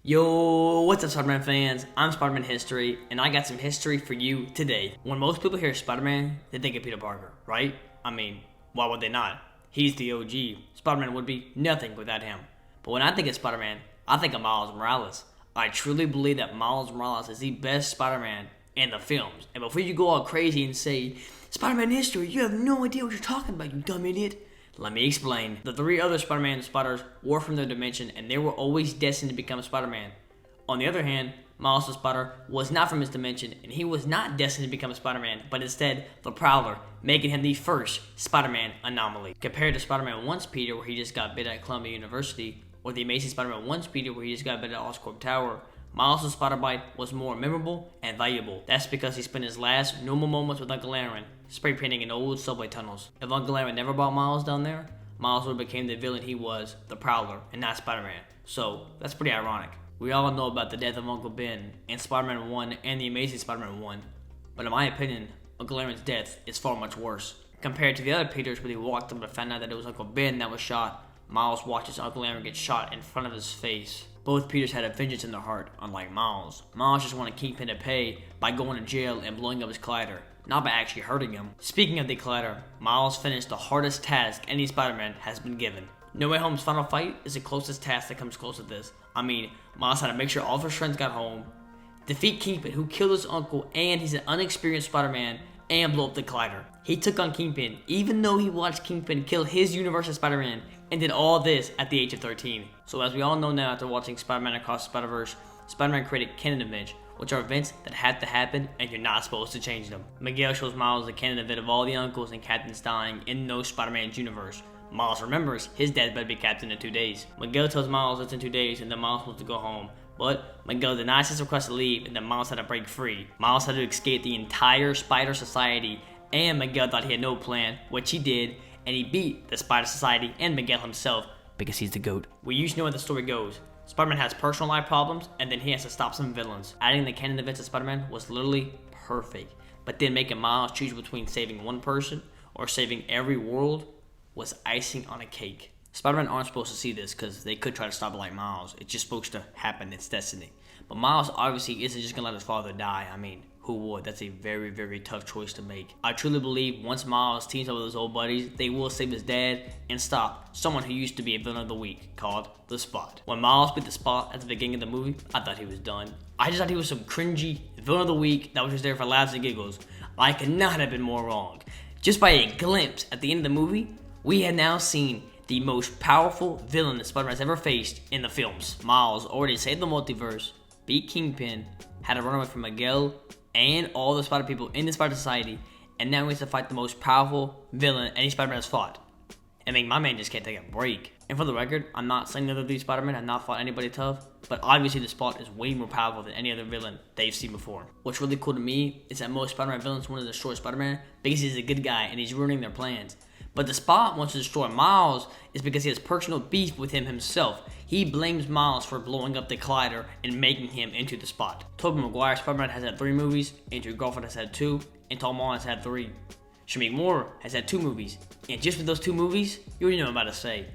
Yo, what's up Spider-Man fans? I'm Spider-Man History, and I got some history for you today. When most people hear Spider-Man, they think of Peter Parker, right? I mean, why would they not? He's the OG. Spider-Man would be nothing without him. But when I think of Spider-Man, I think of Miles Morales. I truly believe that Miles Morales is the best Spider-Man in the films. And before you go all crazy and say, Spider-Man History, you have no idea what you're talking about, you dumb idiot. Let me explain. The three other Spider-Man spiders were from their dimension, and they were always destined to become Spider-Man. On the other hand, Miles the Spider was not from his dimension, and he was not destined to become Spider-Man, but instead the Prowler, making him the first Spider-Man anomaly. Compared to Spider-Man 1's Peter, where he just got bit at Columbia University, or the Amazing Spider-Man 1's Peter, where he just got bit at Oscorp Tower, Miles' spider bite was more memorable and valuable. That's because he spent his last normal moments with Uncle Aaron, spray painting in old subway tunnels. If Uncle Aaron never brought Miles down there, Miles would have became the villain he was, the Prowler, and not Spider-Man. So, that's pretty ironic. We all know about the death of Uncle Ben in Spider-Man 1 and the Amazing Spider-Man 1, but in my opinion, Uncle Aaron's death is far much worse. Compared to the other Peters where he walked up and found out that it was Uncle Ben that was shot, Miles watches Uncle Aaron get shot in front of his face. Both Peters had a vengeance in their heart, unlike Miles. Miles just wanted Kingpin to pay by going to jail and blowing up his collider, not by actually hurting him. Speaking of the collider, Miles finished the hardest task any Spider-Man has been given. No Way Home's final fight is the closest task that comes close to this. I mean, Miles had to make sure all of his friends got home, defeat Kingpin, who killed his uncle, and he's an unexperienced Spider-Man, and blow up the collider. He took on Kingpin, even though he watched Kingpin kill his universe's Spider-Man, and did all this at the age of 13. So as we all know now after watching Spider-Man Across the Spider-Verse, Spider-Man created Canon events, which are events that have to happen and you're not supposed to change them. Miguel shows Miles the canon event of all the uncles and captains dying in no Spider-Man's universe. Miles remembers his dad better be captain in 2 days. Miguel tells Miles it's in 2 days and then Miles wants to go home. But Miguel denies his request to leave and then Miles had to break free. Miles had to escape the entire Spider Society and Miguel thought he had no plan, which he did, and he beat the Spider Society and Miguel himself because he's the GOAT. We usually know how the story goes. Spider-Man has personal life problems and then he has to stop some villains. Adding the canon events to Spider-Man was literally perfect. But then making Miles choose between saving one person or saving every world was icing on a cake. Spider-Man aren't supposed to see this because they could try to stop it like Miles. It's just supposed to happen, it's destiny. But Miles obviously isn't just gonna let his father die. I mean, who would? That's a very, very tough choice to make. I truly believe once Miles teams up with his old buddies, they will save his dad and stop someone who used to be a villain of the week called the Spot. When Miles beat the Spot at the beginning of the movie, I thought he was done. I just thought he was some cringy villain of the week that was just there for laughs and giggles. I could not have been more wrong. Just by a glimpse at the end of the movie, we had now seen the most powerful villain that Spider-Man has ever faced in the films. Miles already saved the multiverse, beat Kingpin, had a run away from Miguel and all the Spider people in the Spider Society, and now he has to fight the most powerful villain any Spider-Man has fought. I mean, my man just can't take a break. And for the record, I'm not saying none of these Spider-Men have not fought anybody tough, but obviously the Spot is way more powerful than any other villain they've seen before. What's really cool to me is that most Spider-Man villains want to destroy Spider-Man because he's a good guy and he's ruining their plans. But the Spot wants to destroy Miles is because he has personal beef with him himself. He blames Miles for blowing up the collider and making him into the Spot. Tobey Maguire's Spider-Man has had 3 movies, Andrew Garfield has had 2, and Tom Holland has had 3. Shamik Moore has had 2 movies, and just with those 2 movies, you already know what I'm about to say.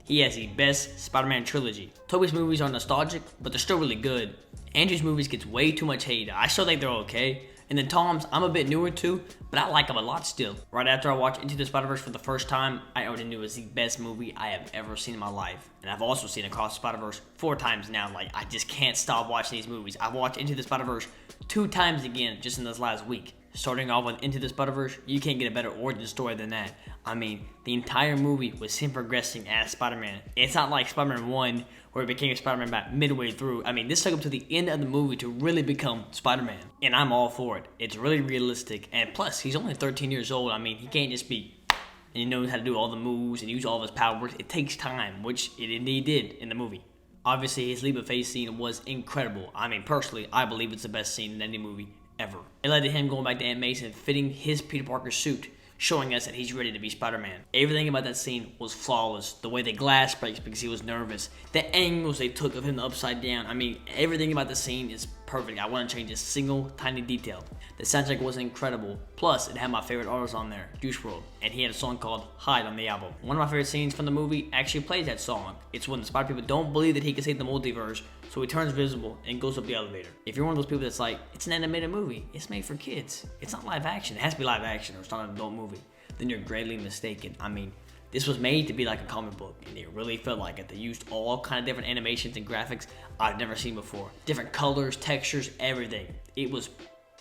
He has the best Spider-Man trilogy. Tobey's movies are nostalgic, but they're still really good. Andrew's movies gets way too much hate. I still think they're okay. And then Tom's, I'm a bit newer to, but I like him a lot still. Right after I watched Into the Spider-Verse for the first time, I already knew it was the best movie I have ever seen in my life. And I've also seen Across the Spider-Verse 4 times now. Like, I just can't stop watching these movies. I've watched Into the Spider-Verse 2 times again just in this last week. Starting off with Into the Spider-Verse, you can't get a better origin story than that. I mean, the entire movie was him progressing as Spider-Man. It's not like Spider-Man 1, where he became Spider-Man about midway through. I mean, this took him to the end of the movie to really become Spider-Man. And I'm all for it. It's really realistic. And plus, he's only 13 years old. I mean, he can't just be, and he knows how to do all the moves and use all of his powers. It takes time, which it indeed did in the movie. Obviously, his leap of faith scene was incredible. I mean, personally, I believe it's the best scene in any movie ever. It led to him going back to Aunt May and fitting his Peter Parker suit, showing us that he's ready to be Spider-Man. Everything about that scene was flawless. The way the glass breaks because he was nervous. The angles they took of him upside down. I mean, everything about the scene is perfect. perfect. I wouldn't change a single tiny detail. The soundtrack was incredible. Plus, it had my favorite artist on there, Juice WRLD, and he had a song called Hide on the album. One of my favorite scenes from the movie actually plays that song. It's when the Spider people don't believe that he can save the multiverse, so he turns visible and goes up the elevator. If you're one of those people that's like, it's an animated movie, it's made for kids, it's not live action, it has to be live action or it's not an adult movie, then you're greatly mistaken. I mean, this was made to be like a comic book, and it really felt like it. They used all kind of different animations and graphics I've never seen before. Different colors, textures, everything. It was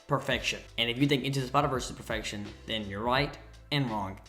perfection. And if you think Into the Spider-Verse is perfection, then you're right and wrong.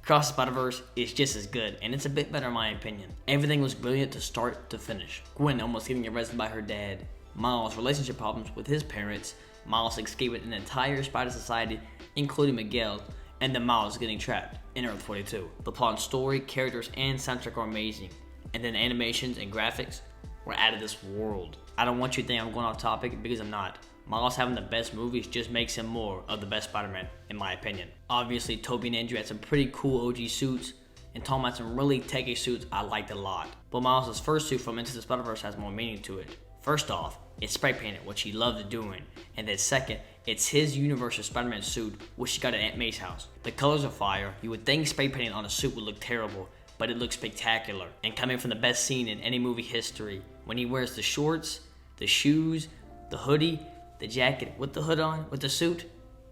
Across the Spider-Verse is just as good, and it's a bit better in my opinion. Everything was brilliant to start to finish. Gwen almost getting arrested by her dad, Miles' relationship problems with his parents, Miles escaping an entire Spider Society, including Miguel, and then Miles getting trapped in Earth 42. The plot and story, characters, and soundtrack are amazing. And then animations and graphics were out of this world. I don't want you to think I'm going off topic because I'm not. Miles having the best movies just makes him more of the best Spider-Man, in my opinion. Obviously, Tobey and Andrew had some pretty cool OG suits, and Tom had some really techy suits I liked a lot. But Miles' first suit from Into the Spider-Verse has more meaning to it. First off, it's spray painted, which he loved doing. And then second, it's his Universal Spider-Man suit, which he got at Aunt May's house. The colors are fire. You would think spray painting on a suit would look terrible, but it looks spectacular. And coming from the best scene in any movie history, when he wears the shorts, the shoes, the hoodie, the jacket with the hood on, with the suit,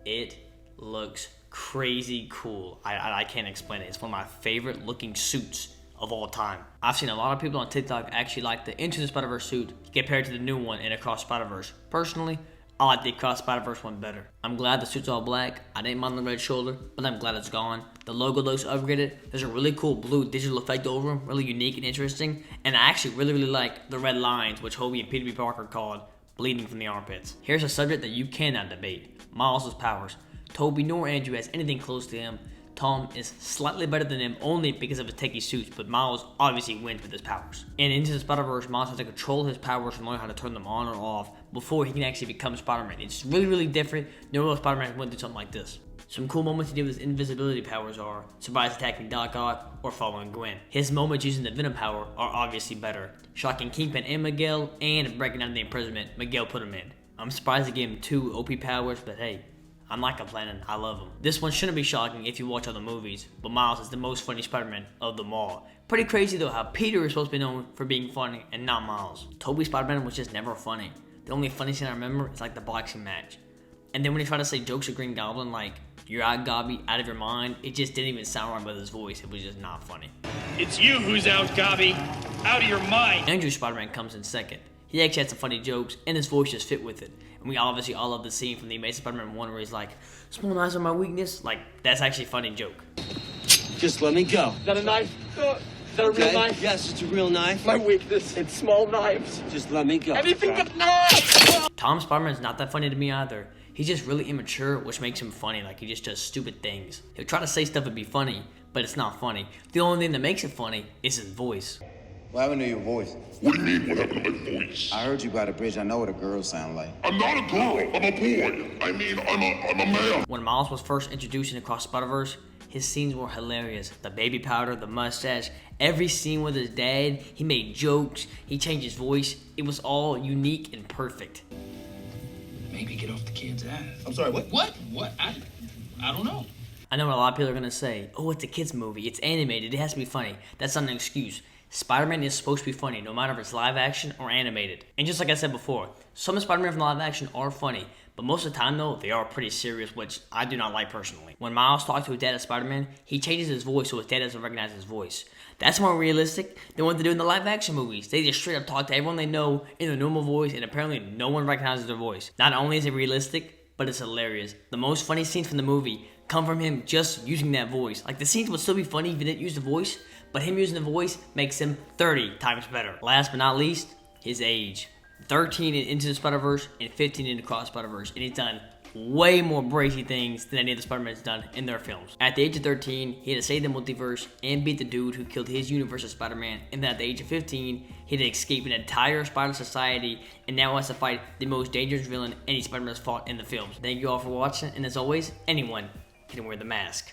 it looks crazy cool. I can't explain it. It's one of my favorite looking suits of all time. I've seen a lot of people on TikTok actually like the Into the Spider-Verse suit compared to the new one in Across Spider-Verse. Personally, I like the Across Spider-Verse one better. I'm glad the suit's all black. I didn't mind the red shoulder, but I'm glad it's gone. The logo looks upgraded. There's a really cool blue digital effect over them, really unique and interesting. And I actually really like the red lines, which Hobie and Peter B. Parker called bleeding from the armpits. Here's a subject that you cannot debate. Miles' powers. Tobey nor Andrew has anything close to him. Tom is slightly better than him only because of his techie suits, but Miles obviously wins with his powers. And Into the Spider-Verse, Miles has to control his powers and learn how to turn them on or off before he can actually become Spider-Man. It's really different. No other Spider-Man went through something like this. Some cool moments he did with his invisibility powers are surprise attacking Doc Ock or following Gwen. His moments using the Venom power are obviously better. Shocking Kingpin and Miguel, and breaking out of the imprisonment Miguel put him in. I'm surprised they gave him 2 OP powers, but hey, I'm not complaining, I love him. This one shouldn't be shocking if you watch other movies, but Miles is the most funny Spider-Man of them all. Pretty crazy though how Peter is supposed to be known for being funny and not Miles. Tobey's Spider-Man was just never funny. The only funny scene I remember is like the boxing match. And then when he tried to say jokes to Green Goblin like, "You're out, Gobby, out of your mind," it just didn't even sound right with his voice. It was just not funny. It's you who's out, Gobby. Out of your mind. Andrew's Spider-Man comes in second. He actually had some funny jokes, and his voice just fit with it. And we obviously all love the scene from the Amazing Spider-Man 1 where he's like, "Small knives are my weakness." Like, that's actually a funny joke. Just let me go. Is that a knife? Is that a real knife? Yes, it's a real knife. My weakness, it's small knives. Just let me go. Anything but knives! Tom Spider-Man's not that funny to me either. He's just really immature, which makes him funny. Like, he just does stupid things. He'll try to say stuff and be funny, but it's not funny. The only thing that makes it funny is his voice. What happened to your voice? What do you mean, what happened to my voice? I heard you by the bridge. I know what a girl sound like. I'm not a girl, I'm a boy. I mean, I'm a man. When Miles was first introduced in Across Spider-Verse, his scenes were hilarious. The baby powder, the mustache, every scene with his dad, he made jokes, he changed his voice. It was all unique and perfect. Maybe get off the kid's ass. I'm sorry, what? What? I don't know. I know what a lot of people are gonna say. Oh, it's a kid's movie. It's animated. It has to be funny. That's not an excuse. Spider-Man is supposed to be funny, no matter if it's live action or animated. And just like I said before, some Spider-Man from live action are funny, but most of the time though, they are pretty serious, which I do not like personally. When Miles talks to his dad as Spider-Man, he changes his voice so his dad doesn't recognize his voice. That's more realistic than what they do in the live action movies. They just straight up talk to everyone they know in their normal voice, and apparently no one recognizes their voice. Not only is it realistic, but it's hilarious. The most funny scenes from the movie come from him just using that voice. Like, the scenes would still be funny if he didn't use the voice, but him using the voice makes him 30 times better. Last but not least, his age. 13 in Into the Spider-Verse and 15 in Across Spider-Verse, and he's done way more brazy things than any of the Spider-Man's done in their films. At the age of 13, he had to save the multiverse and beat the dude who killed his universe as Spider-Man, and then at the age of 15, he had to escape an entire Spider Society and now has to fight the most dangerous villain any Spider-Man has fought in the films. Thank you all for watching, and as always, anyone can wear the mask.